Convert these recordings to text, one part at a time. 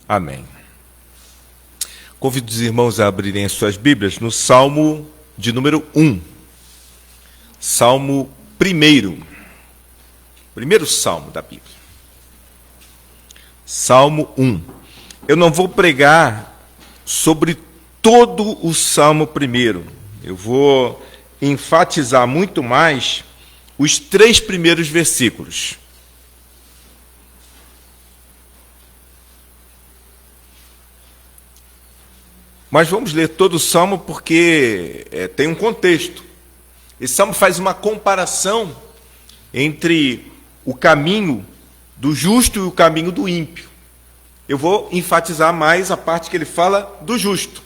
Amém. Convido os irmãos a abrirem as suas Bíblias no Salmo de número 1. Salmo 1. Primeiro Salmo da Bíblia. Salmo 1. Eu não vou pregar sobre todo o Salmo 1. Eu vou enfatizar muito mais os 3 primeiros versículos. Mas vamos ler todo o Salmo porque tem um contexto. Esse Salmo faz uma comparação entre o caminho do justo e o caminho do ímpio. Eu vou enfatizar mais a parte que ele fala do justo.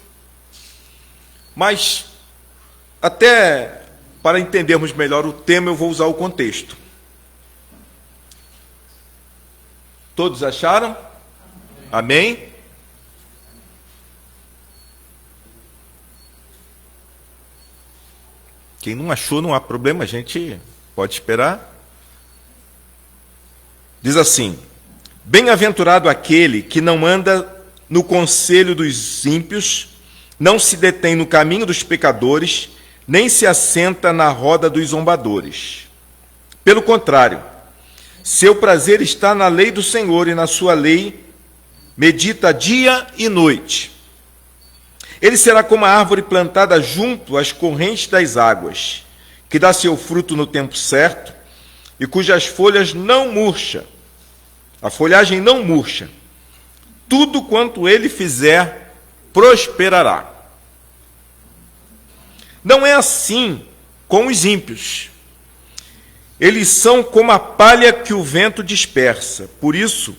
Mas, até para entendermos melhor o tema, eu vou usar o contexto. Todos acharam? Amém? Quem não achou, não há problema, a gente pode esperar. Diz assim: bem-aventurado aquele que não anda no conselho dos ímpios, não se detém no caminho dos pecadores, nem se assenta na roda dos zombadores. Pelo contrário, seu prazer está na lei do Senhor, e na sua lei medita dia e noite. Ele será como a árvore plantada junto às correntes das águas, que dá seu fruto no tempo certo, e cujas folhas não murcha. A folhagem não murcha. Tudo quanto ele fizer, prosperará. Não é assim com os ímpios. Eles são como a palha que o vento dispersa. Por isso,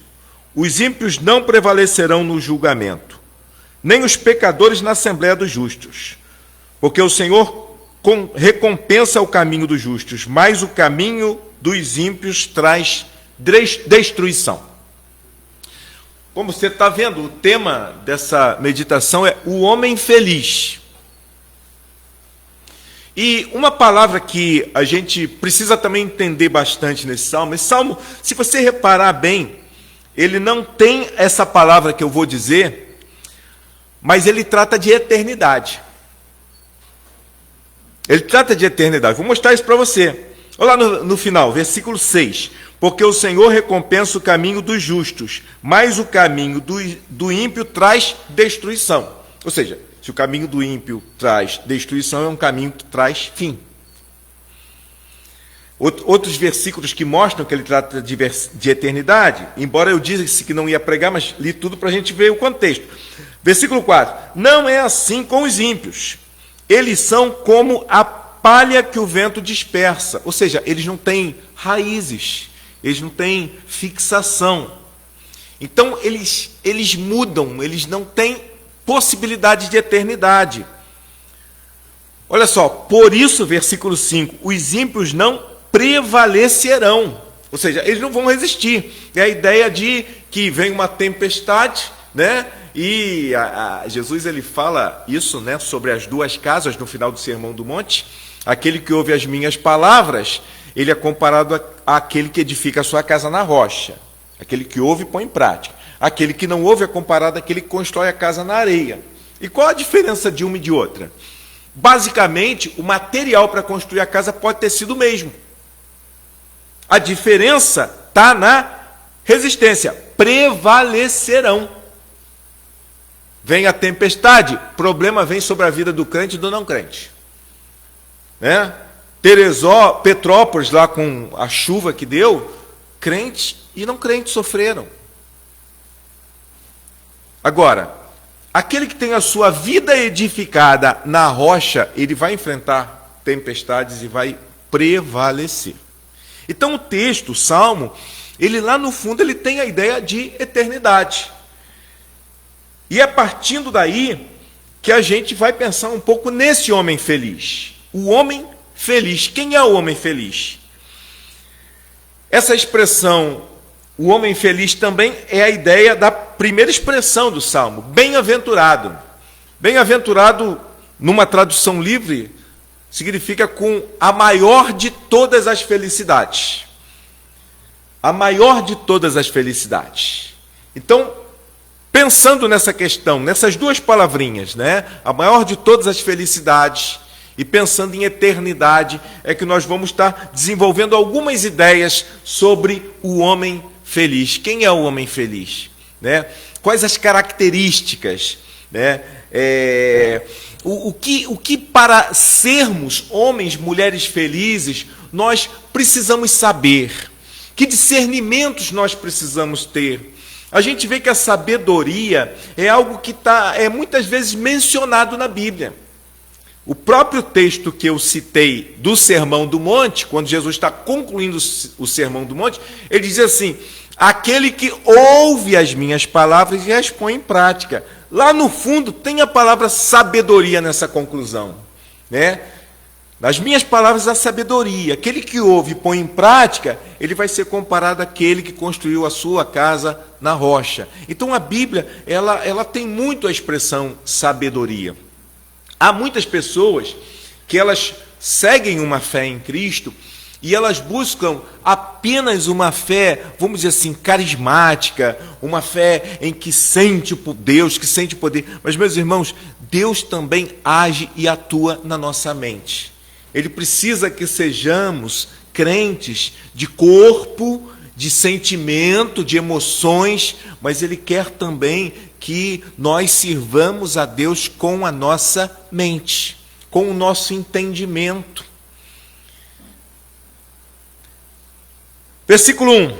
os ímpios não prevalecerão no julgamento, nem os pecadores na assembleia dos justos. Porque o Senhor recompensa o caminho dos justos, mas o caminho dos ímpios traz destruição. Como você está vendo, o tema dessa meditação é o homem feliz. E uma palavra que a gente precisa também entender bastante nesse salmo, se você reparar bem, ele não tem essa palavra que eu vou dizer, mas ele trata de eternidade. Ele trata de eternidade. Vou mostrar isso para você. Olha lá no final, versículo 6. Porque o Senhor recompensa o caminho dos justos, mas o caminho do ímpio traz destruição. Ou seja, se o caminho do ímpio traz destruição, é um caminho que traz fim. Outros versículos que mostram que ele trata de eternidade, embora eu disse que não ia pregar, mas li tudo para a gente ver o contexto. Versículo 4. Não é assim com os ímpios. Eles são como a palha que o vento dispersa. Ou seja, eles não têm raízes, eles não têm fixação. Então, eles mudam, eles não têm possibilidade de eternidade. Olha só, por isso, versículo 5, os ímpios não prevalecerão. Ou seja, eles não vão resistir. É a ideia de que vem uma tempestade, né? E Jesus ele fala isso, né, sobre as 2 casas no final do Sermão do Monte. Aquele que ouve as minhas palavras, ele é comparado àquele que edifica a sua casa na rocha. Aquele que ouve e põe em prática. Aquele que não ouve é comparado àquele que constrói a casa na areia. E qual a diferença de uma e de outra? Basicamente, o material para construir a casa pode ter sido o mesmo. A diferença está na resistência. Prevalecerão. Vem a tempestade, problema vem sobre a vida do crente e do não crente. Né? Petrópolis, lá com a chuva que deu, crentes e não crentes sofreram. Agora, aquele que tem a sua vida edificada na rocha, ele vai enfrentar tempestades e vai prevalecer. Então o texto, o Salmo, ele lá no fundo ele tem a ideia de eternidade. E é partindo daí que a gente vai pensar um pouco nesse homem feliz. O homem feliz. Quem é o homem feliz? Essa expressão, o homem feliz, também é a ideia da primeira expressão do Salmo, bem-aventurado. Bem-aventurado, numa tradução livre, significa com a maior de todas as felicidades. a maior de todas as felicidades. Então, pensando nessa questão, nessas duas palavrinhas, né? A maior de todas as felicidades, e pensando em eternidade, é que nós vamos estar desenvolvendo algumas ideias sobre o homem feliz. Quem é o homem feliz? Né? Quais as características? Né? O que para sermos homens, mulheres felizes, nós precisamos saber? Que discernimentos nós precisamos ter? A gente vê que a sabedoria é algo que é muitas vezes mencionado na Bíblia. O próprio texto que eu citei do Sermão do Monte, quando Jesus está concluindo o Sermão do Monte, ele diz assim: aquele que ouve as minhas palavras e as põe em prática. Lá no fundo tem a palavra sabedoria nessa conclusão, né? Nas minhas palavras, a sabedoria. Aquele que ouve e põe em prática, ele vai ser comparado àquele que construiu a sua casa na rocha. Então a Bíblia, ela tem muito a expressão sabedoria. Há muitas pessoas que elas seguem uma fé em Cristo e elas buscam apenas uma fé, vamos dizer assim, carismática, uma fé em que sente o Deus, que sente o poder. Mas, meus irmãos, Deus também age e atua na nossa mente. Ele precisa que sejamos crentes de corpo, de sentimento, de emoções, mas Ele quer também que nós sirvamos a Deus com a nossa mente, com o nosso entendimento. Versículo 1.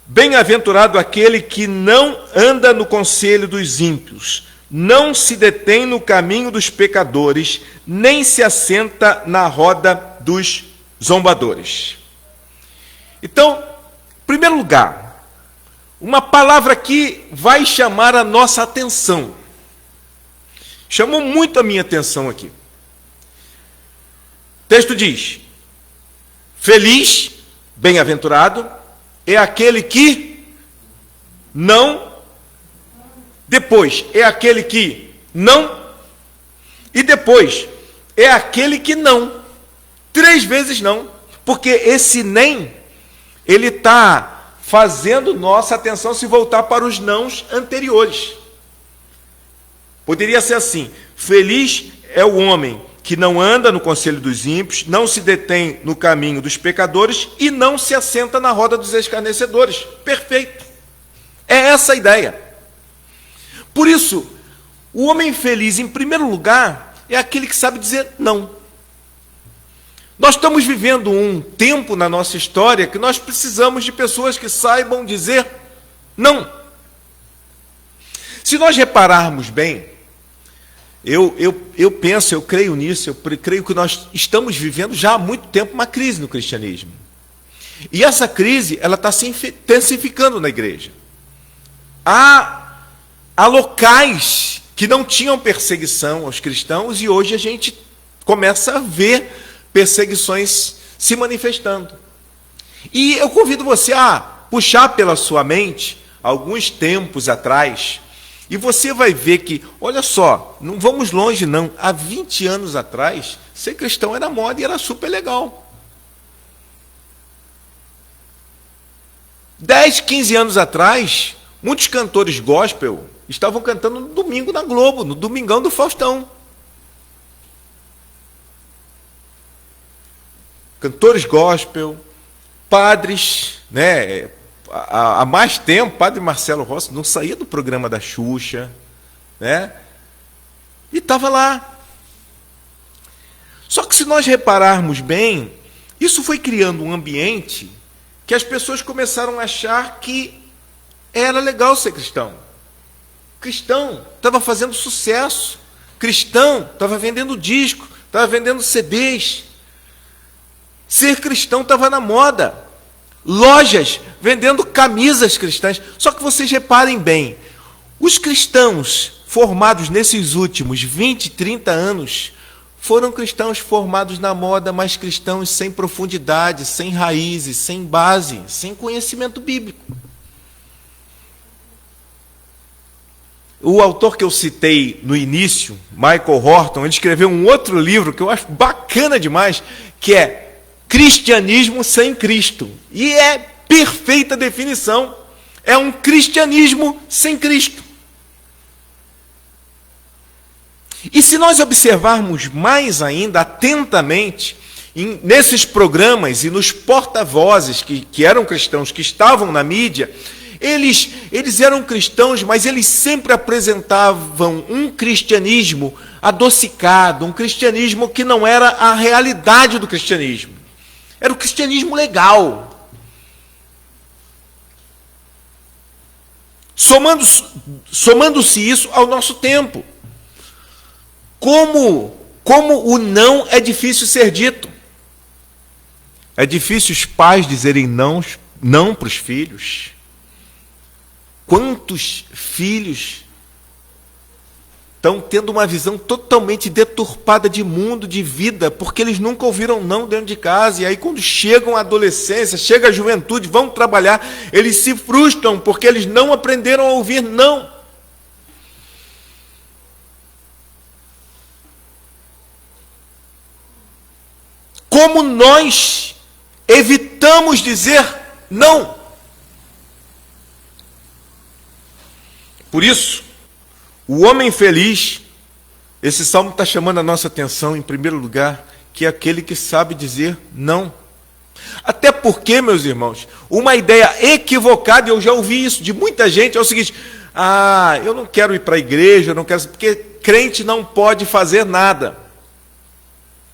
Bem-aventurado aquele que não anda no conselho dos ímpios, não se detém no caminho dos pecadores, nem se assenta na roda dos zombadores. Então, em primeiro lugar, uma palavra que vai chamar a nossa atenção. Chamou muito a minha atenção aqui. O texto diz: feliz, bem-aventurado, é aquele que não. Depois, é aquele que não. E depois, é aquele que não. 3 vezes não. Porque esse nem, ele está fazendo nossa atenção se voltar para os nãos anteriores. Poderia ser assim: feliz é o homem que não anda no conselho dos ímpios, não se detém no caminho dos pecadores e não se assenta na roda dos escarnecedores. Perfeito. É essa a ideia. Por isso, o homem feliz, em primeiro lugar, é aquele que sabe dizer não. Nós estamos vivendo um tempo na nossa história que nós precisamos de pessoas que saibam dizer não. Se nós repararmos bem, eu penso, eu creio nisso, eu creio que nós estamos vivendo já há muito tempo uma crise no cristianismo. E essa crise, ela está se intensificando na igreja. Há locais que não tinham perseguição aos cristãos e hoje a gente começa a ver perseguições se manifestando. E eu convido você a puxar pela sua mente alguns tempos atrás e você vai ver que, olha só, não vamos longe não, há 20 anos atrás, ser cristão era moda e era super legal. 10, 15 anos atrás, muitos cantores gospel estavam cantando no domingo na Globo, no Domingão do Faustão. Cantores gospel, padres, né? Há mais tempo, padre Marcelo Rossi não saía do programa da Xuxa, né? E estava lá. Só que se nós repararmos bem, isso foi criando um ambiente que as pessoas começaram a achar que era legal ser cristão. Cristão estava fazendo sucesso. Cristão estava vendendo disco, estava vendendo CDs. Ser cristão estava na moda. Lojas vendendo camisas cristãs. Só que vocês reparem bem, os cristãos formados nesses últimos 20, 30 anos foram cristãos formados na moda, mas cristãos sem profundidade, sem raízes, sem base, sem conhecimento bíblico. O autor que eu citei no início, Michael Horton, ele escreveu um outro livro que eu acho bacana demais, que é Cristianismo sem Cristo. E é perfeita definição. É um cristianismo sem Cristo. E se nós observarmos mais ainda, atentamente, nesses programas e nos porta-vozes que eram cristãos, que estavam na mídia, eles eram cristãos, mas eles sempre apresentavam um cristianismo adocicado, um cristianismo que não era a realidade do cristianismo. Era o cristianismo legal. Somando-se isso ao nosso tempo. Como o não é difícil ser dito. É difícil os pais dizerem não para os filhos. Quantos filhos estão tendo uma visão totalmente deturpada de mundo, de vida, porque eles nunca ouviram não dentro de casa, e aí quando chegam à adolescência, chega a juventude, vão trabalhar, eles se frustram, porque eles não aprenderam a ouvir não. Como nós evitamos dizer não? Por isso, o homem feliz, esse salmo está chamando a nossa atenção, em primeiro lugar, que é aquele que sabe dizer não. Até porque, meus irmãos, uma ideia equivocada, eu já ouvi isso de muita gente, é o seguinte: eu não quero ir para a igreja, eu não quero, porque crente não pode fazer nada.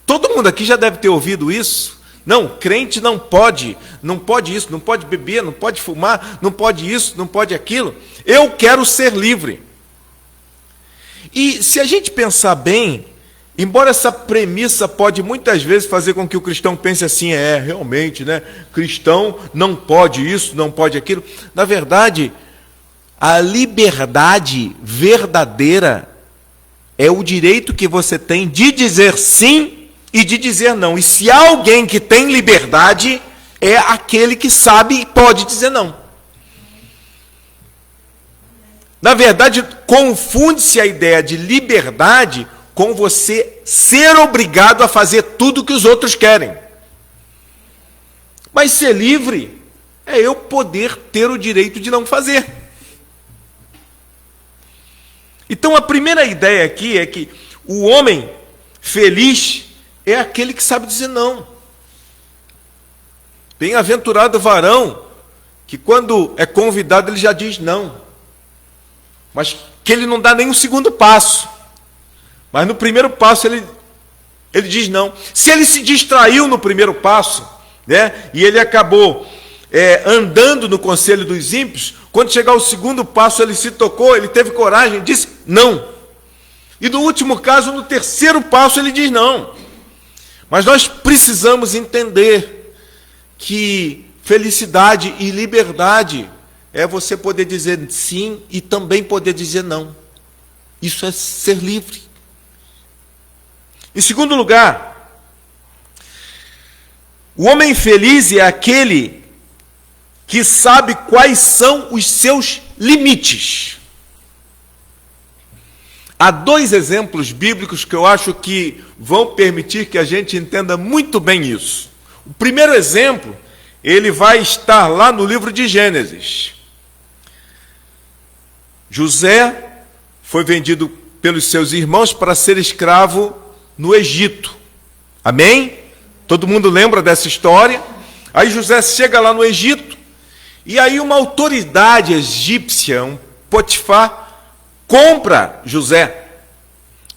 Todo mundo aqui já deve ter ouvido isso. Não, crente não pode isso, não pode beber, não pode fumar, não pode isso, não pode aquilo. Eu quero ser livre. E se a gente pensar bem, embora essa premissa pode muitas vezes fazer com que o cristão pense assim, realmente, né? Cristão não pode isso, não pode aquilo. Na verdade, a liberdade verdadeira é o direito que você tem de dizer sim e de dizer não. E se há alguém que tem liberdade, é aquele que sabe e pode dizer não. Na verdade, confunde-se a ideia de liberdade com você ser obrigado a fazer tudo o que os outros querem. Mas ser livre é eu poder ter o direito de não fazer. Então, a primeira ideia aqui é que o homem feliz é aquele que sabe dizer não. Bem-aventurado o varão que, quando é convidado, ele já diz não. Mas que ele não dá nem um segundo passo. Mas no primeiro passo ele diz não. Se ele se distraiu no primeiro passo, né, e ele acabou andando no conselho dos ímpios, quando chegar ao segundo passo ele se tocou, ele teve coragem, disse não. E no último caso, no terceiro passo, ele diz não. Mas nós precisamos entender que felicidade e liberdade é você poder dizer sim e também poder dizer não. Isso é ser livre. Em segundo lugar, o homem feliz é aquele que sabe quais são os seus limites. Há dois exemplos bíblicos que eu acho que vão permitir que a gente entenda muito bem isso. O primeiro exemplo, ele vai estar lá no livro de Gênesis. José foi vendido pelos seus irmãos para ser escravo no Egito. Amém? Todo mundo lembra dessa história? Aí José chega lá no Egito, e aí uma autoridade egípcia, um Potifar, compra José.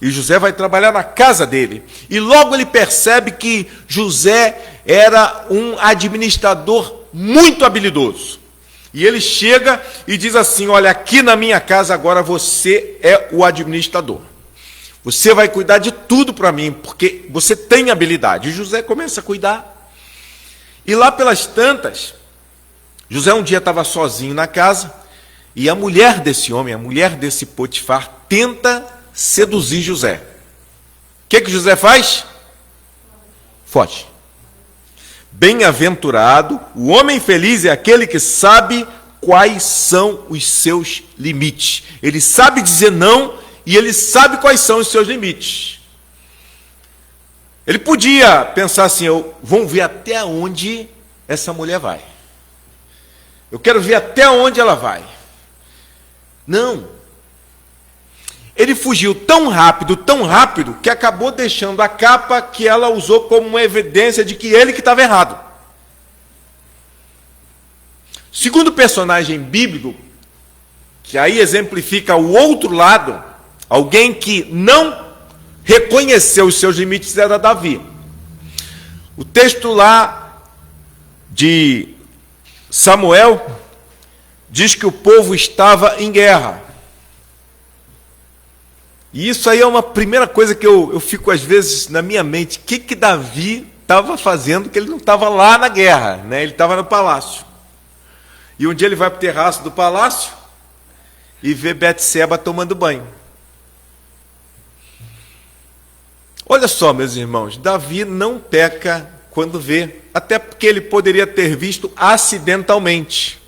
E José vai trabalhar na casa dele. E logo ele percebe que José era um administrador muito habilidoso. E ele chega e diz assim: olha, aqui na minha casa agora você é o administrador. Você vai cuidar de tudo para mim, porque você tem habilidade. E José começa a cuidar. E lá pelas tantas, José um dia estava sozinho na casa, e a mulher desse homem, a mulher desse Potifar, tenta seduzir José. O que José faz? Foge. Bem-aventurado, o homem feliz é aquele que sabe quais são os seus limites. Ele sabe dizer não e ele sabe quais são os seus limites. Ele podia pensar assim: vamos ver até onde essa mulher vai. Eu quero ver até onde ela vai. Não. Ele fugiu tão rápido, que acabou deixando a capa que ela usou como uma evidência de que ele que estava errado. Segundo personagem bíblico, que aí exemplifica o outro lado, alguém que não reconheceu os seus limites, era Davi. O texto lá de Samuel diz que o povo estava em guerra. E isso aí é uma primeira coisa que eu fico às vezes na minha mente. O que Davi estava fazendo que ele não estava lá na guerra, né? Ele estava no palácio. E um dia ele vai para o terraço do palácio e vê Betseba tomando banho. Olha só, meus irmãos, Davi não peca quando vê, até porque ele poderia ter visto acidentalmente.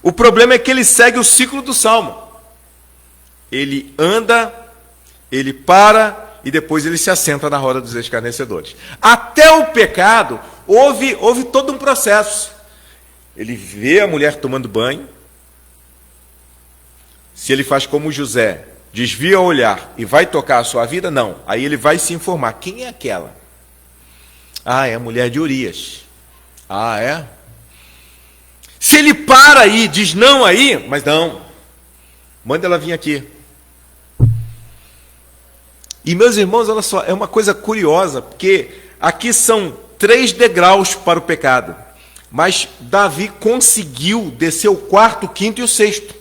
O problema é que ele segue o ciclo do Salmo. Ele anda, ele para e depois ele se assenta na roda dos escarnecedores. Até o pecado, houve todo um processo. Ele vê a mulher tomando banho. Se ele faz como José, desvia o olhar e vai tocar a sua vida, não. Aí ele vai se informar. Quem é aquela? Ah, é a mulher de Urias. Ah, é? Se ele para aí, diz não aí, mas não. Manda ela vir aqui. E, meus irmãos, olha só, é uma coisa curiosa, porque aqui são 3 degraus para o pecado. Mas Davi conseguiu descer o 4º, 5º e o 6º.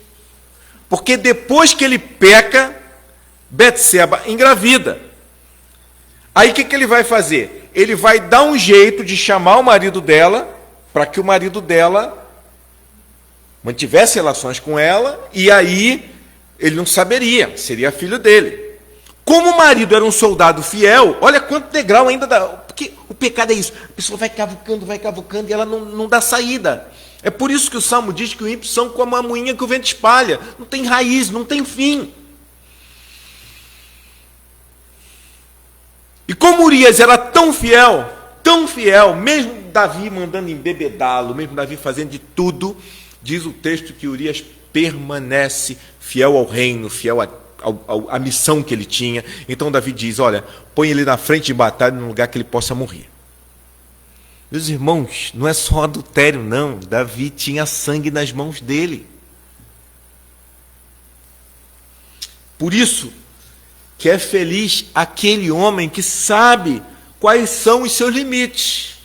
Porque depois que ele peca, Betseba engravida. Aí o que ele vai fazer? Ele vai dar um jeito de chamar o marido dela, para que o marido dela mantivesse relações com ela, e aí ele não saberia, seria filho dele. Como o marido era um soldado fiel, olha quanto degrau ainda dá. Porque o pecado é isso, a pessoa vai cavucando e ela não dá saída. É por isso que o Salmo diz que os ímpios são como a moinha que o vento espalha. Não tem raiz, não tem fim. E como Urias era tão fiel, mesmo Davi mandando embebedá-lo, mesmo Davi fazendo de tudo, diz o texto que Urias permanece fiel ao reino, fiel à missão que ele tinha. Então Davi diz, olha, põe ele na frente de batalha, num lugar que ele possa morrer. Meus irmãos, não é só adultério, não. Davi tinha sangue nas mãos dele. Por isso que é feliz aquele homem que sabe quais são os seus limites.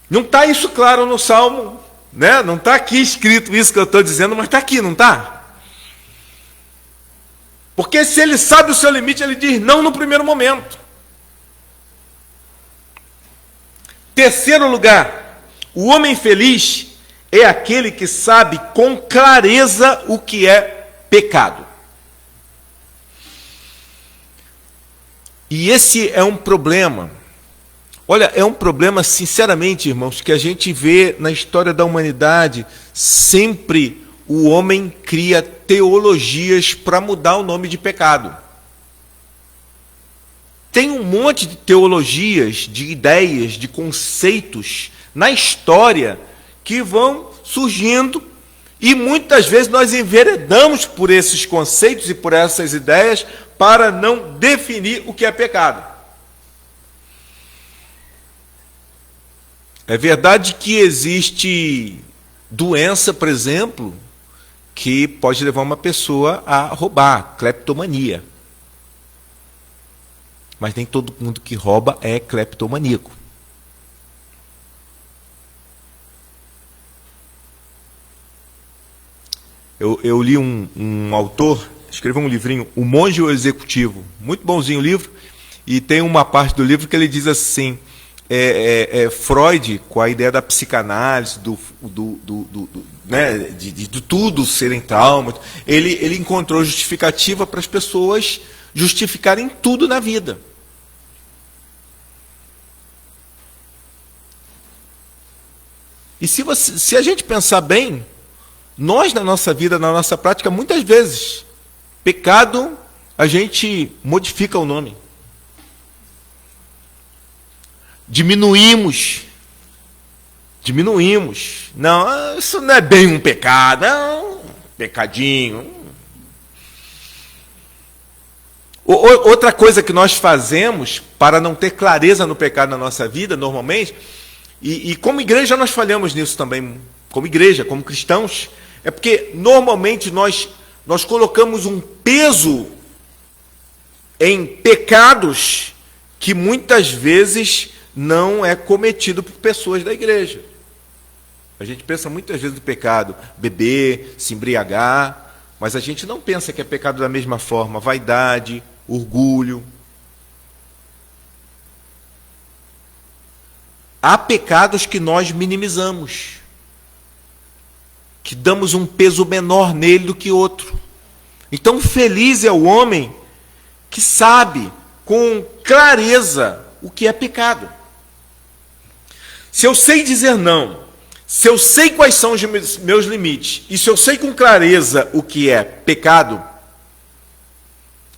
Não está isso claro no Salmo, né? Não está aqui escrito isso que eu estou dizendo, mas está aqui, não está? Porque se ele sabe o seu limite, ele diz não no primeiro momento. Terceiro lugar, o homem feliz é aquele que sabe com clareza o que é pecado. E esse é um problema. Olha, é um problema, sinceramente, irmãos, que a gente vê na história da humanidade. Sempre o homem cria teologias para mudar o nome de pecado. Tem um monte de teologias, de ideias, de conceitos na história que vão surgindo e muitas vezes nós enveredamos por esses conceitos e por essas ideias para não definir o que é pecado. É verdade que existe doença, por exemplo, que pode levar uma pessoa a roubar, cleptomania. Mas nem todo mundo que rouba é cleptomaníaco. Eu li um autor, escreveu um livrinho, O Monge e o Executivo. Muito bonzinho o livro. E tem uma parte do livro que ele diz assim, Freud, com a ideia da psicanálise, de tudo serem traumas, ele encontrou justificativa para as pessoas justificarem tudo na vida. E se a gente pensar bem, nós na nossa vida, na nossa prática, muitas vezes, pecado, a gente modifica o nome. Diminuímos. Diminuímos. Não, isso não é bem um pecado, não, pecadinho. Outra coisa que nós fazemos para não ter clareza no pecado na nossa vida, normalmente, e como igreja nós falhamos nisso também, como igreja, como cristãos, é porque normalmente nós colocamos um peso em pecados que muitas vezes não é cometido por pessoas da igreja. A gente pensa muitas vezes no pecado, beber, se embriagar, mas a gente não pensa que é pecado da mesma forma, vaidade, orgulho. Há pecados que nós minimizamos, que damos um peso menor nele do que outro. Então, feliz é o homem que sabe com clareza o que é pecado. Se eu sei dizer não, se eu sei quais são os meus limites, e se eu sei com clareza o que é pecado,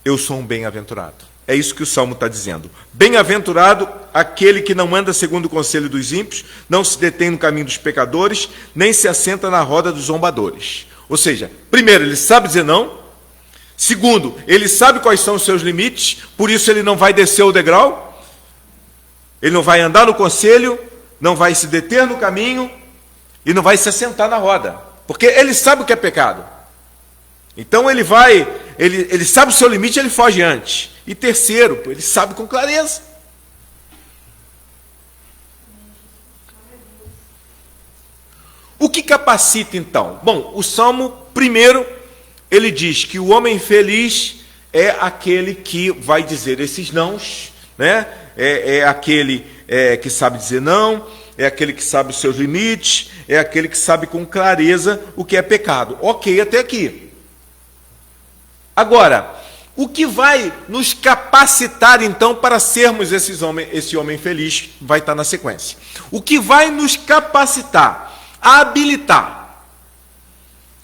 eu sou um bem-aventurado. É isso que o Salmo está dizendo. Bem-aventurado aquele que não anda segundo o conselho dos ímpios, não se detém no caminho dos pecadores, nem se assenta na roda dos zombadores. Ou seja, primeiro, ele sabe dizer não. Segundo, ele sabe quais são os seus limites, por isso ele não vai descer o degrau, ele não vai andar no conselho, não vai se deter no caminho e não vai se assentar na roda, porque ele sabe o que é pecado. Então ele sabe o seu limite, ele foge antes. E terceiro, ele sabe com clareza. O que capacita então? Bom, o Salmo primeiro, ele diz que o homem feliz é aquele que vai dizer esses nãos, né? É aquele que sabe dizer não, é aquele que sabe os seus limites, é aquele que sabe com clareza o que é pecado. Ok, até aqui. Agora, o que vai nos capacitar, então, para sermos esse homem feliz, vai estar na sequência. O que vai nos capacitar, habilitar.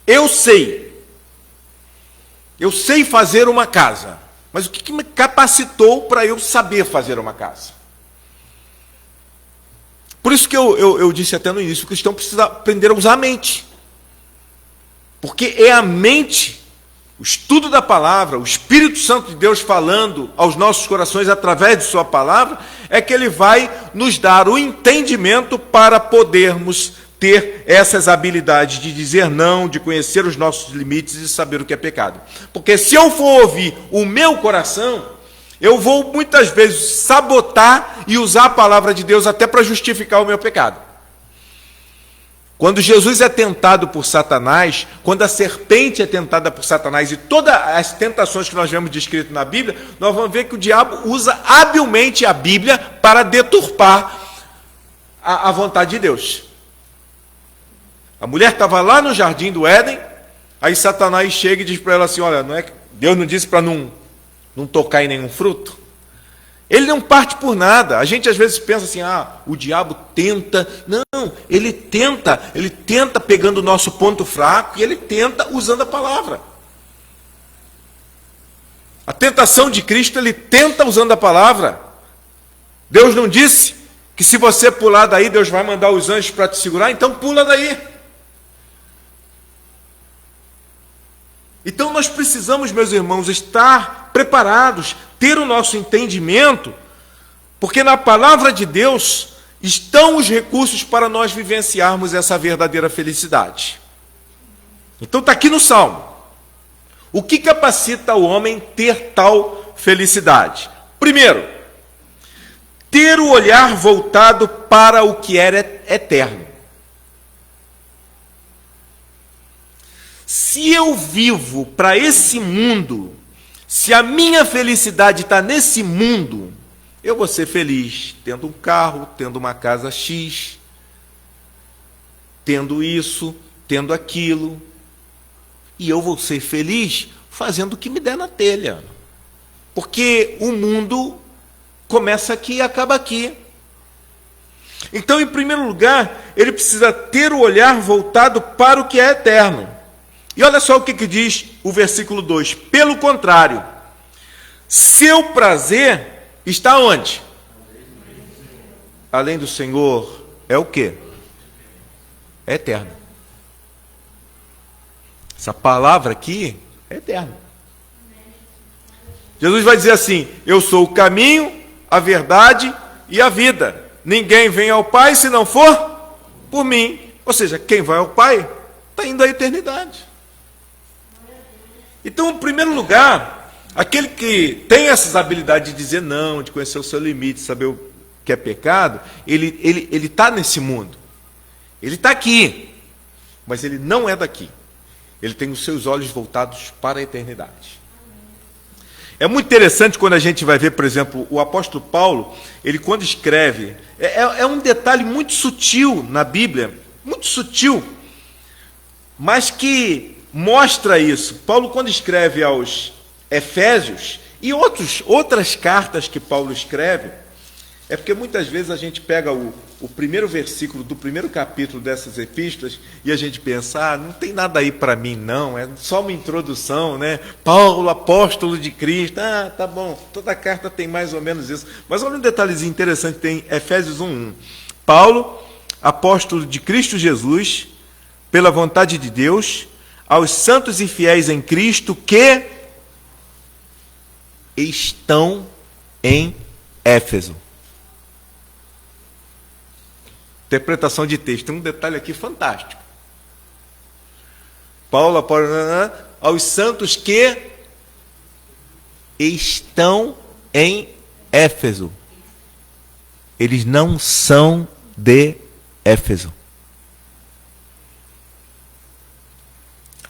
Eu sei fazer uma casa, mas o que me capacitou para eu saber fazer uma casa? Por isso que eu disse até no início, o cristão precisa aprender a usar a mente. Porque é a mente, o estudo da palavra, o Espírito Santo de Deus falando aos nossos corações através de sua palavra, é que ele vai nos dar o entendimento para podermos ter essas habilidades de dizer não, de conhecer os nossos limites e saber o que é pecado. Porque se eu for ouvir o meu coração, eu vou muitas vezes sabotar e usar a palavra de Deus até para justificar o meu pecado. Quando Jesus é tentado por Satanás, quando a serpente é tentada por Satanás e todas as tentações que nós vemos descritas na Bíblia, nós vamos ver que o diabo usa habilmente a Bíblia para deturpar a vontade de Deus. A mulher estava lá no jardim do Éden, aí Satanás chega e diz para ela assim, olha, Deus não disse para não tocar em nenhum fruto? Ele não parte por nada. A gente às vezes pensa assim, o diabo tenta. Não, ele tenta pegando o nosso ponto fraco e ele tenta usando a palavra. A tentação de Cristo, ele tenta usando a palavra. Deus não disse que se você pular daí, Deus vai mandar os anjos para te segurar, então pula daí. Então nós precisamos, meus irmãos, estar preparados, ter o nosso entendimento, porque na palavra de Deus estão os recursos para nós vivenciarmos essa verdadeira felicidade. Então está aqui no Salmo. O que capacita o homem ter tal felicidade? Primeiro, ter o olhar voltado para o que era eterno. Se eu vivo para esse mundo, se a minha felicidade está nesse mundo, eu vou ser feliz tendo um carro, tendo uma casa X, tendo isso, tendo aquilo. E eu vou ser feliz fazendo o que me der na telha. Porque o mundo começa aqui e acaba aqui. Então, em primeiro lugar, ele precisa ter o olhar voltado para o que é eterno. E olha só o que diz o versículo 2. Pelo contrário, seu prazer está onde? Além do Senhor, é o quê? é eterno. Essa palavra aqui é eterna. Jesus vai dizer assim: eu sou o caminho, a verdade e a vida. Ninguém vem ao Pai se não for por mim. Ou seja, quem vai ao Pai está indo à eternidade. Então, em primeiro lugar, aquele que tem essas habilidades de dizer não, de conhecer o seu limite, saber o que é pecado, ele está nesse mundo. Ele está aqui, mas ele não é daqui. Ele tem os seus olhos voltados para a eternidade. É muito interessante quando a gente vai ver, por exemplo, o apóstolo Paulo, ele quando escreve, é um detalhe muito sutil na Bíblia, muito sutil, mas que mostra isso. Paulo, quando escreve aos Efésios e outras cartas que Paulo escreve, é porque muitas vezes a gente pega o primeiro versículo do primeiro capítulo dessas epístolas e a gente pensa, não tem nada aí para mim não, é só uma introdução, né? Paulo, apóstolo de Cristo, tá bom, toda carta tem mais ou menos isso. Mas olha um detalhezinho interessante, tem Efésios 1:1. Paulo, apóstolo de Cristo Jesus, pela vontade de Deus, aos santos e fiéis em Cristo que estão em Éfeso. Interpretação de texto. Tem um detalhe aqui fantástico. Paulo, aos santos que estão em Éfeso. Eles não são de Éfeso.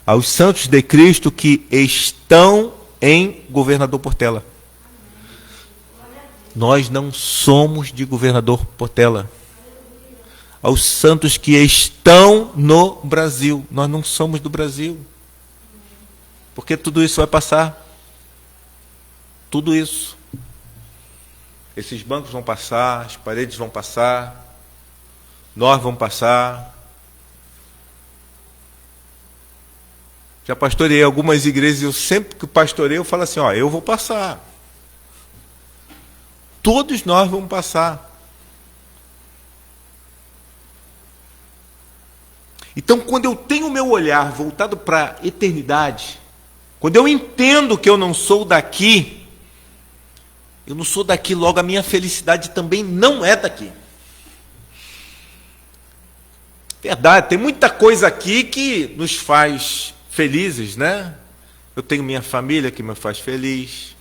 Aos santos de Cristo que estão em Governador Portela. Nós não somos de Governador Portela. Aos santos que estão no Brasil. Nós não somos do Brasil. Porque tudo isso vai passar. Tudo isso. Esses bancos vão passar, as paredes vão passar, nós vamos passar. Já pastoreei algumas igrejas e eu sempre que pastorei eu falo assim, eu vou passar. Todos nós vamos passar. Então, quando eu tenho o meu olhar voltado para a eternidade, quando eu entendo que eu não sou daqui, logo a minha felicidade também não é daqui. Verdade, tem muita coisa aqui que nos faz felizes, né? Eu tenho minha família que me faz feliz,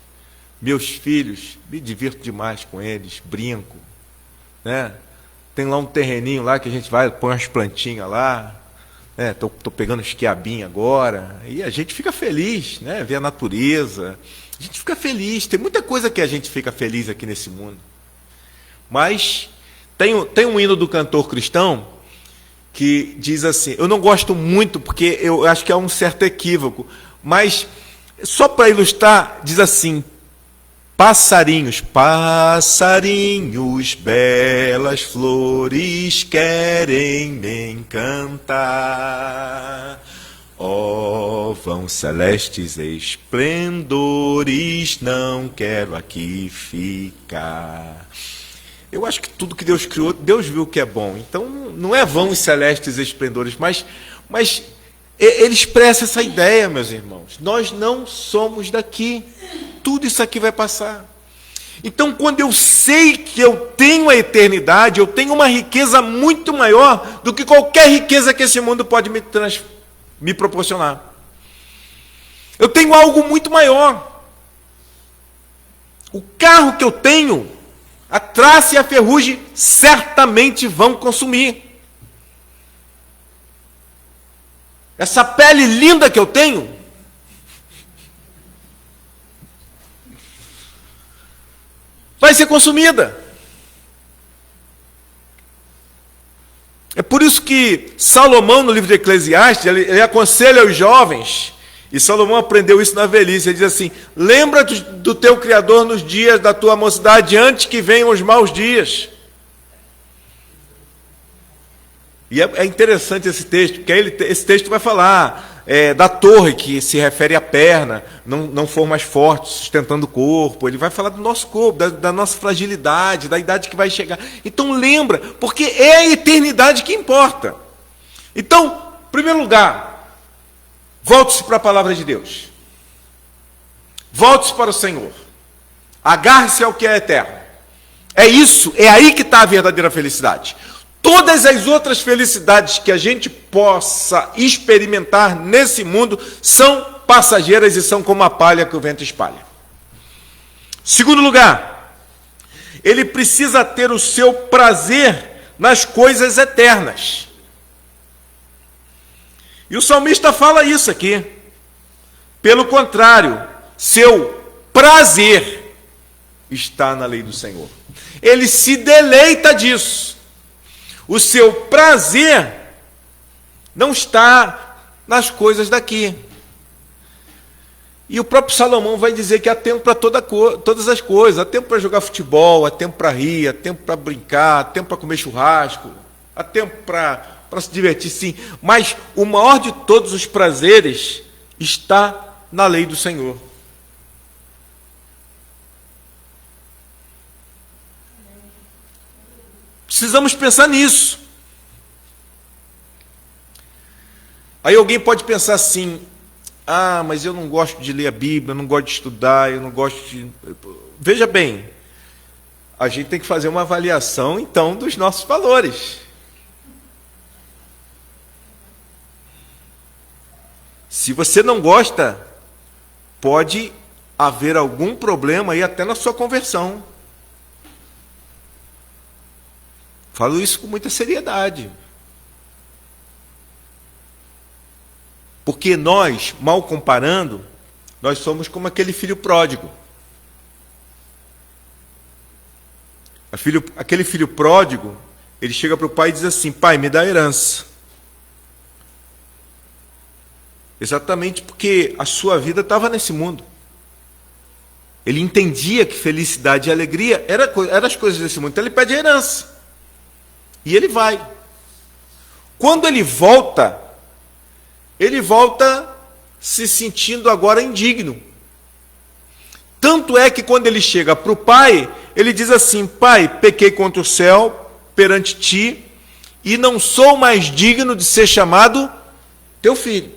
meus filhos, me divirto demais com eles, brinco, né? Tem lá um terreninho lá que a gente vai, põe umas plantinhas lá, né? Tô pegando uns quiabinhos agora, e a gente fica feliz, né? Ver a natureza, a gente fica feliz, tem muita coisa que a gente fica feliz aqui nesse mundo. Mas tem um hino do cantor cristão que diz assim, eu não gosto muito porque eu acho que é um certo equívoco, mas só para ilustrar, diz assim, passarinhos, passarinhos, belas flores querem me encantar. Ó, vão celestes esplendores, não quero aqui ficar. Eu acho que tudo que Deus criou, Deus viu que é bom. Então, não é vão os celestes esplendores, mas ele expressa essa ideia, meus irmãos. Nós não somos daqui. Tudo isso aqui vai passar. Então, quando eu sei que eu tenho a eternidade, eu tenho uma riqueza muito maior do que qualquer riqueza que esse mundo pode me proporcionar. Eu tenho algo muito maior. O carro que eu tenho, a traça e a ferrugem certamente vão consumir. Essa pele linda que eu tenho, vai ser consumida. É por isso que Salomão, no livro de Eclesiastes, ele aconselha os jovens, e Salomão aprendeu isso na velhice, ele diz assim, lembra-te do teu Criador nos dias da tua mocidade, antes que venham os maus dias. E é interessante esse texto, porque esse texto vai falar da torre, que se refere à perna, não for mais forte, sustentando o corpo. Ele vai falar do nosso corpo, da nossa fragilidade, da idade que vai chegar. Então lembra, porque é a eternidade que importa. Então, em primeiro lugar, volte-se para a palavra de Deus. Volte-se para o Senhor. Agarre-se ao que é eterno. É isso, é aí que está a verdadeira felicidade. Todas as outras felicidades que a gente possa experimentar nesse mundo são passageiras e são como a palha que o vento espalha. Segundo lugar, ele precisa ter o seu prazer nas coisas eternas. E o salmista fala isso aqui. Pelo contrário, seu prazer está na lei do Senhor. Ele se deleita disso. O seu prazer não está nas coisas daqui. E o próprio Salomão vai dizer que há tempo para todas as coisas. Há tempo para jogar futebol, há tempo para rir, há tempo para brincar, há tempo para comer churrasco, há tempo para se divertir, sim. Mas o maior de todos os prazeres está na lei do Senhor. Precisamos pensar nisso. Aí alguém pode pensar assim: ah, mas eu não gosto de ler a Bíblia, eu não gosto de estudar, eu não gosto de... Veja bem, a gente tem que fazer uma avaliação, então, dos nossos valores. Se você não gosta, pode haver algum problema aí até na sua conversão. Falo isso com muita seriedade. Porque nós, mal comparando, nós somos como aquele filho pródigo. Aquele filho pródigo, ele chega para o pai e diz assim: pai, me dá a herança. Exatamente porque a sua vida estava nesse mundo. Ele entendia que felicidade e alegria eram as coisas desse mundo. Então ele pede a herança. E ele vai. Quando ele volta se sentindo agora indigno. Tanto é que quando ele chega para o pai, ele diz assim: pai, pequei contra o céu, perante ti, e não sou mais digno de ser chamado teu filho.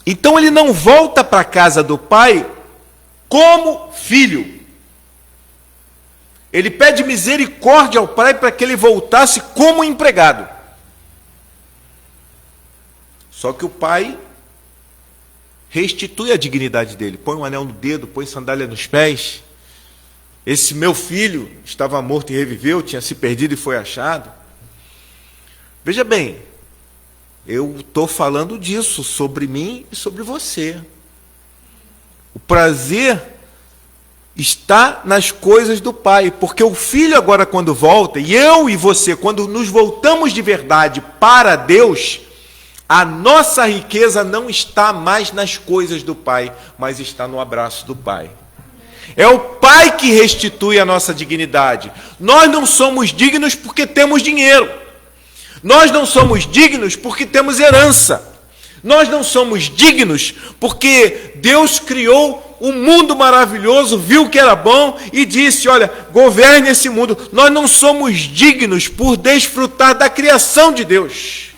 Então ele não volta para a casa do pai como filho. Ele pede misericórdia ao pai para que ele voltasse como empregado. Só que o pai restitui a dignidade dele. Põe um anel no dedo, põe sandália nos pés. Esse meu filho estava morto e reviveu, tinha se perdido e foi achado. Veja bem, eu estou falando disso, sobre mim e sobre você. O prazer está nas coisas do Pai, porque o Filho agora quando volta, e eu e você, quando nos voltamos de verdade para Deus, a nossa riqueza não está mais nas coisas do Pai, mas está no abraço do Pai. É o Pai que restitui a nossa dignidade. Nós não somos dignos porque temos dinheiro. Nós não somos dignos porque temos herança. Nós não somos dignos porque Deus criou um mundo maravilhoso, viu que era bom e disse: olha, governe esse mundo. Nós não somos dignos por desfrutar da criação de Deus.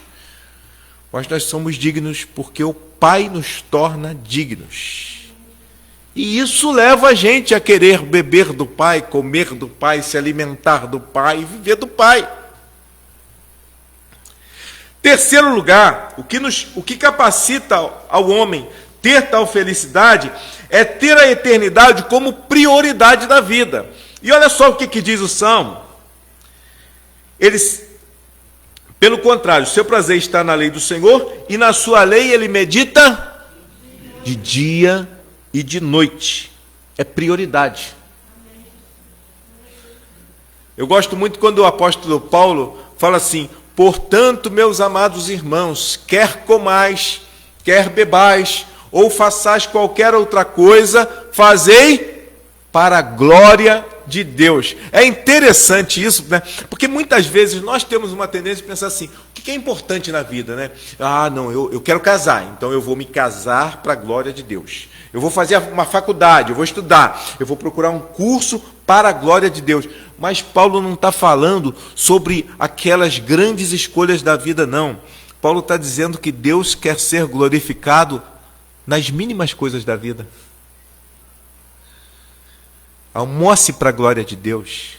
Mas nós somos dignos porque o Pai nos torna dignos. E isso leva a gente a querer beber do Pai, comer do Pai, se alimentar do Pai e viver do Pai. Terceiro lugar, o que capacita ao homem ter tal felicidade é ter a eternidade como prioridade da vida. E olha só o que diz o Salmo. Pelo contrário, seu prazer está na lei do Senhor, e na sua lei ele medita de dia e de noite. É prioridade. Eu gosto muito quando o apóstolo Paulo fala assim: portanto, meus amados irmãos, quer comais, quer bebais, ou façais qualquer outra coisa, fazei para a glória de Deus. É interessante isso, né? Porque muitas vezes nós temos uma tendência de pensar assim: o que que é importante na vida, né? Ah, não, eu quero casar, então eu vou me casar para a glória de Deus. Eu vou fazer uma faculdade, eu vou estudar, eu vou procurar um curso para a glória de Deus. Mas Paulo não está falando sobre aquelas grandes escolhas da vida, não. Paulo está dizendo que Deus quer ser glorificado nas mínimas coisas da vida. Almoce para a glória de Deus.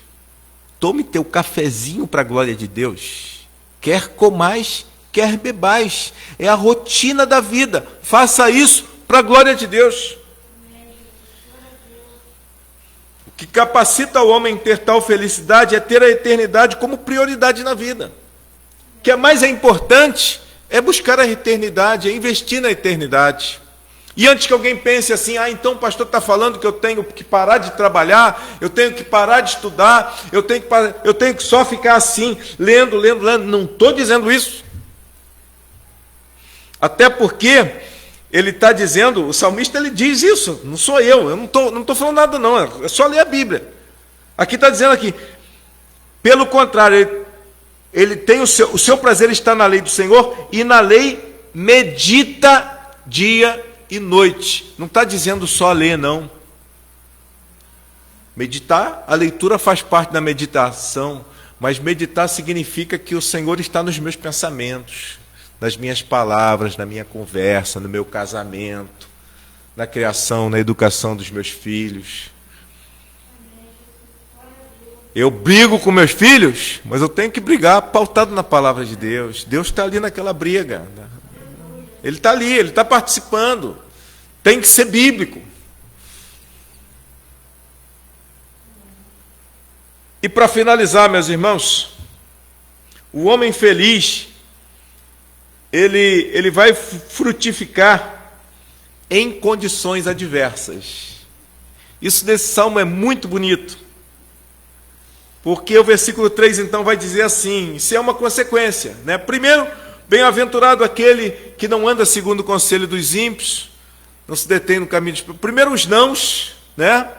Tome teu cafezinho para a glória de Deus. Quer comais, quer bebais. É a rotina da vida. Faça isso para a glória de Deus. O que capacita o homem a ter tal felicidade é ter a eternidade como prioridade na vida. O que mais é importante é buscar a eternidade, é investir na eternidade. E antes que alguém pense assim, então o pastor está falando que eu tenho que parar de trabalhar, eu tenho que parar de estudar, eu tenho que só ficar assim, lendo. Não estou dizendo isso. Até porque ele está dizendo, o salmista ele diz isso, não sou eu não estou falando nada não, é só ler a Bíblia. Aqui está dizendo aqui, pelo contrário, ele tem o seu prazer está na lei do Senhor e na lei medita dia e noite. Não está dizendo só ler, não. Meditar, a leitura faz parte da meditação, mas meditar significa que o Senhor está nos meus pensamentos, nas minhas palavras, na minha conversa, no meu casamento, na criação, na educação dos meus filhos. Eu brigo com meus filhos, mas eu tenho que brigar pautado na palavra de Deus. Deus está ali naquela briga. Ele está ali, ele está participando. Tem que ser bíblico. E para finalizar, meus irmãos, o homem feliz, ele vai frutificar em condições adversas. Isso nesse salmo é muito bonito. Porque o versículo 3, então, vai dizer assim, isso é uma consequência, né? Primeiro, bem-aventurado aquele que não anda segundo o conselho dos ímpios, não se detém no caminho dos... Primeiro os nãos, né?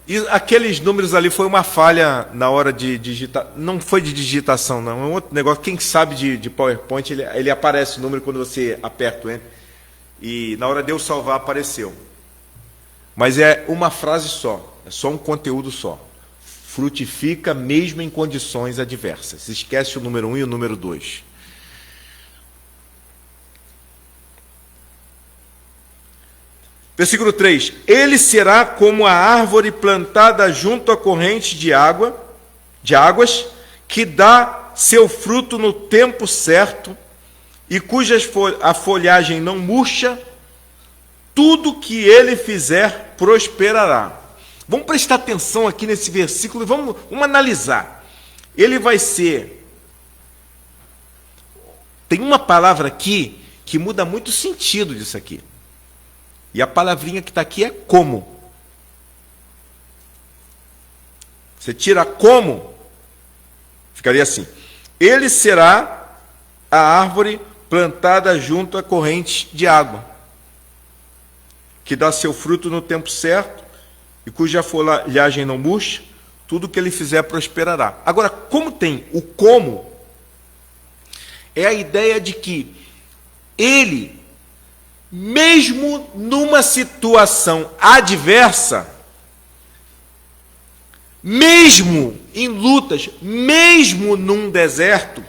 E aqueles números ali foi uma falha na hora de digitar, não foi de digitação, não, é um outro negócio. Quem sabe de PowerPoint, ele aparece o número quando você aperta o Enter, e na hora de eu salvar apareceu. Mas é uma frase só, é só um conteúdo só. Frutifica mesmo em condições adversas. Esquece o número 1 e o número 2. Versículo 3. Ele será como a árvore plantada junto à corrente de águas, que dá seu fruto no tempo certo, e cuja a folhagem não murcha, tudo que ele fizer prosperará. Vamos prestar atenção aqui nesse versículo e vamos analisar. Ele vai ser... Tem uma palavra aqui que muda muito o sentido disso aqui. E a palavrinha que está aqui é como. Você tira como, ficaria assim. Ele será a árvore plantada junto à corrente de água, que dá seu fruto no tempo certo, e cuja folhagem não murcha, tudo que ele fizer prosperará. Agora, como tem o como, é a ideia de que ele, mesmo numa situação adversa, mesmo em lutas, mesmo num deserto,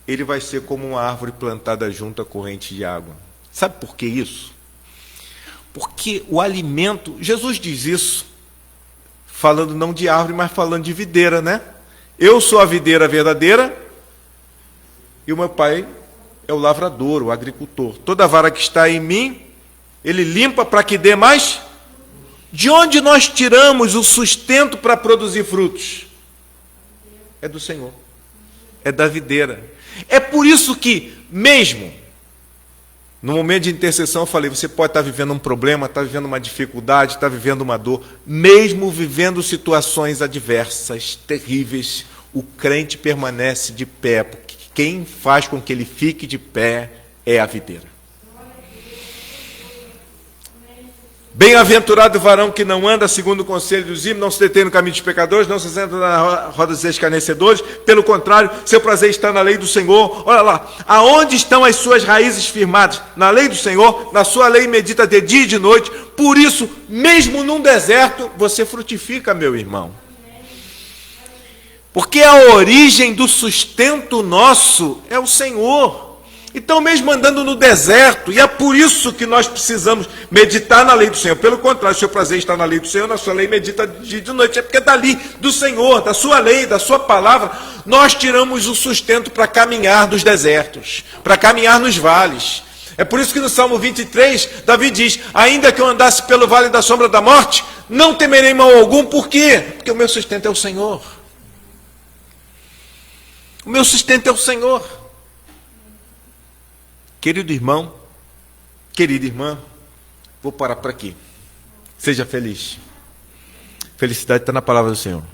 ele vai ser como uma árvore plantada junto à corrente de água. Sabe por que isso? Porque o alimento, Jesus diz isso, falando não de árvore, mas falando de videira, né? Eu sou a videira verdadeira e o meu pai é o lavrador, o agricultor. Toda vara que está em mim, ele limpa para que dê mais. De onde nós tiramos o sustento para produzir frutos? É do Senhor. É da videira. É por isso que, mesmo no momento de intercessão, eu falei, você pode estar vivendo um problema, estar vivendo uma dificuldade, estar vivendo uma dor, mesmo vivendo situações adversas, terríveis, o crente permanece de pé, porque quem faz com que ele fique de pé é a videira. Bem-aventurado o varão que não anda segundo o conselho dos ímpios, não se detém no caminho dos pecadores, não se senta na roda dos escarnecedores. Pelo contrário, seu prazer está na lei do Senhor. Olha lá, aonde estão as suas raízes firmadas? Na lei do Senhor, na sua lei medita de dia e de noite. Por isso, mesmo num deserto, você frutifica, meu irmão. Porque a origem do sustento nosso é o Senhor. Então, mesmo andando no deserto, e é por isso que nós precisamos meditar na lei do Senhor. Pelo contrário, o seu prazer está na lei do Senhor, na sua lei medita de dia e de noite. É porque dali, do Senhor, da sua lei, da sua palavra, nós tiramos o sustento para caminhar nos desertos, para caminhar nos vales. É por isso que no Salmo 23, Davi diz: ainda que eu andasse pelo vale da sombra da morte, não temerei mal algum. Por quê? Porque o meu sustento é o Senhor. O meu sustento é o Senhor. Querido irmão, querida irmã, vou parar por aqui. Seja feliz. Felicidade está na palavra do Senhor.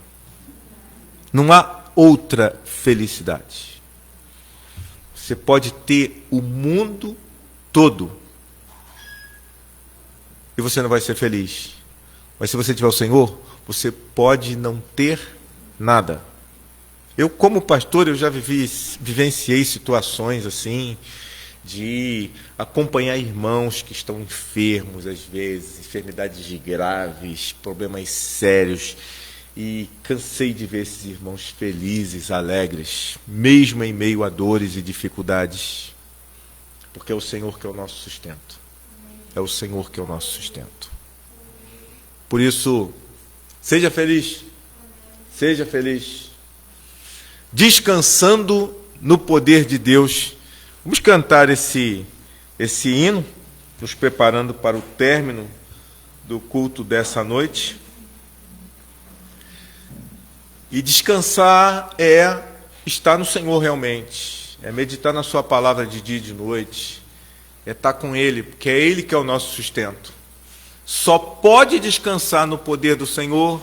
Não há outra felicidade. Você pode ter o mundo todo e você não vai ser feliz. Mas se você tiver o Senhor, você pode não ter nada. Eu, como pastor, eu já vivenciei situações assim, de acompanhar irmãos que estão enfermos, às vezes, enfermidades graves, problemas sérios, e cansei de ver esses irmãos felizes, alegres, mesmo em meio a dores e dificuldades, porque é o Senhor que é o nosso sustento. É o Senhor que é o nosso sustento. Por isso, seja feliz, descansando no poder de Deus. Vamos cantar esse hino, nos preparando para o término do culto dessa noite. E descansar é estar no Senhor realmente, é meditar na sua palavra de dia e de noite, é estar com Ele, porque é Ele que é o nosso sustento. Só pode descansar no poder do Senhor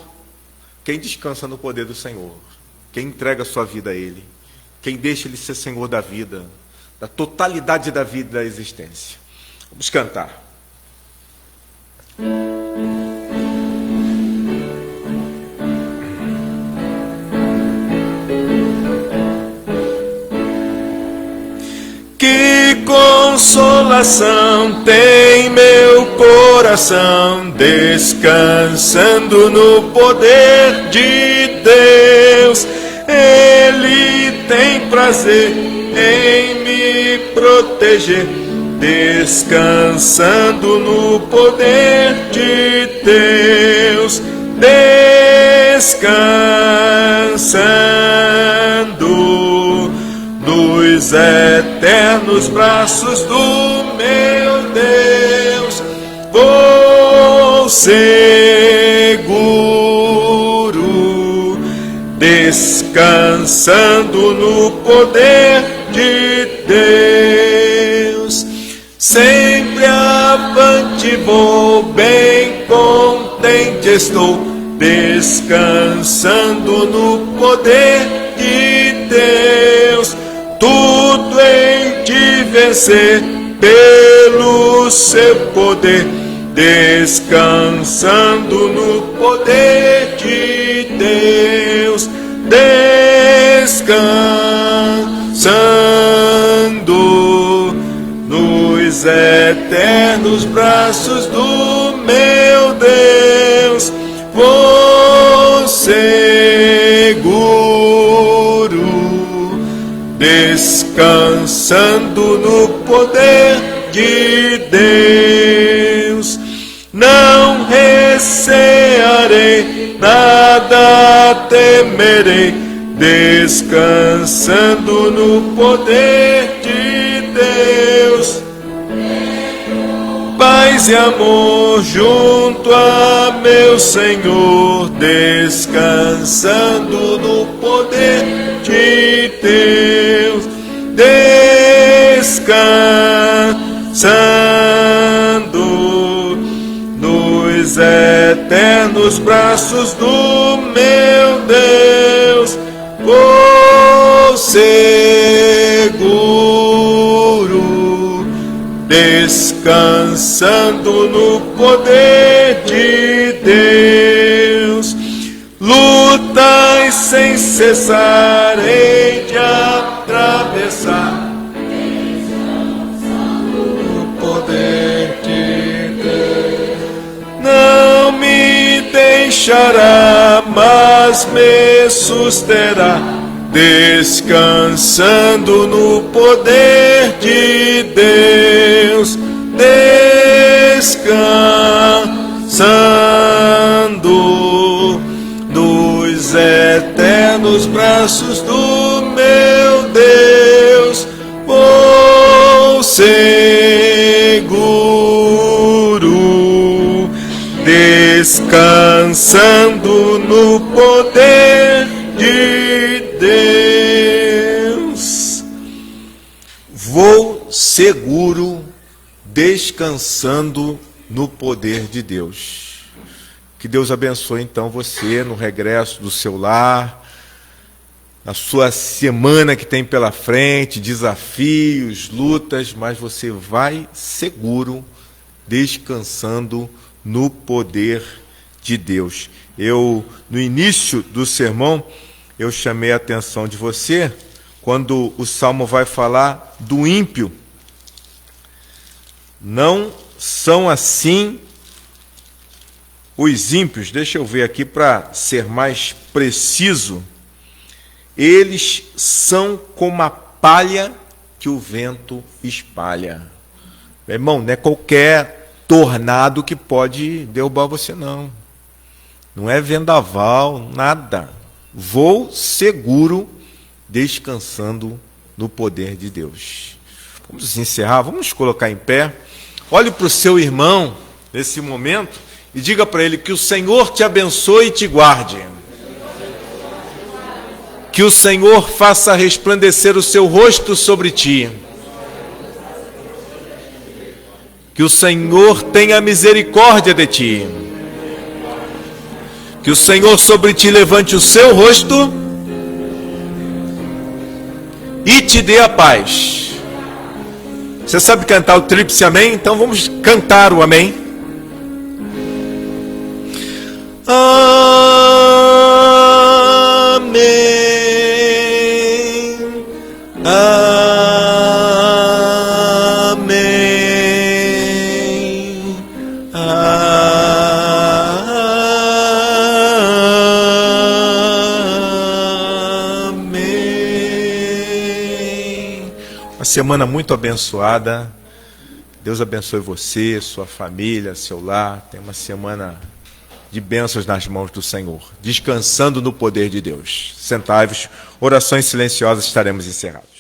quem descansa no poder do Senhor, quem entrega a sua vida a Ele, quem deixa Ele ser Senhor da vida, da totalidade da vida e da existência. Vamos cantar. Que consolação tem meu coração, descansando no poder de Deus. Ele tem prazer em me proteger, descansando no poder de Deus, descansando nos eternos braços do meu Deus. Vou seguro, descansando no poder de Deus. Sempre avante vou, bem contente estou, descansando no poder de Deus. Tudo em te vencer pelo seu poder, descansando no poder de Deus, descansando nos eternos braços do meu Deus. Vou seguro, descansando no poder de Deus. Não recearei, nada temerei, descansando no poder de Deus. Paz e amor junto a meu Senhor, descansando no poder de Deus, descansando nos eternos braços do meu Deus. Vou seguro, descansando no poder de Deus. Lutas sem cessar hei de atravessar. No poder de Deus. Não me deixará, mas me susterá, descansando no poder de Deus. Descansando nos eternos braços do meu Deus, vou seguro, descansando no poder de Deus. Vou seguro, descansando no poder de Deus. Que Deus abençoe então você no regresso do seu lar, na sua semana que tem pela frente, desafios, lutas, mas você vai seguro, descansando no poder de Deus. No início do sermão, eu chamei a atenção de você quando o Salmo vai falar do ímpio. Não são assim os ímpios. Deixa eu ver aqui para ser mais preciso. Eles são como a palha que o vento espalha. Meu irmão, não é qualquer tornado que pode derrubar você, não. Não é vendaval, nada. Vou seguro, descansando no poder de Deus. Vamos encerrar, vamos colocar em pé. Olhe para o seu irmão nesse momento e diga para ele que o Senhor te abençoe e te guarde. Que o Senhor faça resplandecer o seu rosto sobre ti. Que o Senhor tenha misericórdia de ti. Que o Senhor sobre ti levante o seu rosto e te dê a paz. Você sabe cantar o tríplice amém? Então vamos cantar o amém. Amém. Amém. Amém. Uma semana muito abençoada. Deus abençoe você, sua família, seu lar. Tenha uma semana de bênçãos nas mãos do Senhor, descansando no poder de Deus. Sentai-vos, orações silenciosas, estaremos encerrados.